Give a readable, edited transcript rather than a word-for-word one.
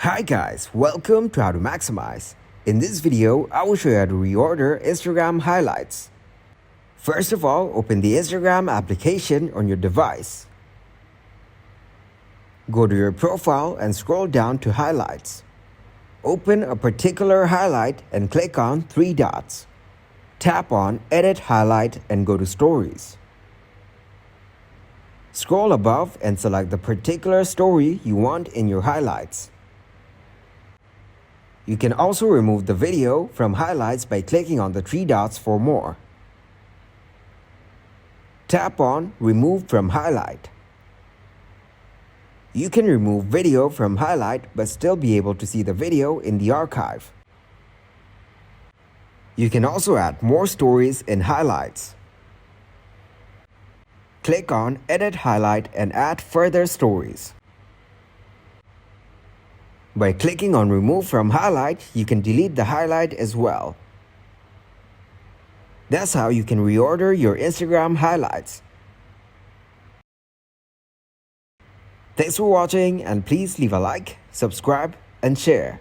Hi guys, welcome to How to Maximize. In this video, I will show you how to reorder Instagram highlights. First of all, open the Instagram application on your device. Go to your profile and scroll down to highlights. Open a particular highlight and click on three dots. Tap on Edit Highlight and go to Stories. Scroll above and select the particular story you want in your highlights. You can also remove the video from highlights by clicking on the three dots for more. Tap on Remove from Highlight. You can remove video from highlight but still be able to see the video in the archive. You can also add more stories in highlights. Click on Edit Highlight and add further stories. By clicking on Remove from Highlight, you can delete the highlight as well. That's how you can reorder your Instagram highlights. Thanks for watching, and please leave a like, subscribe, and share.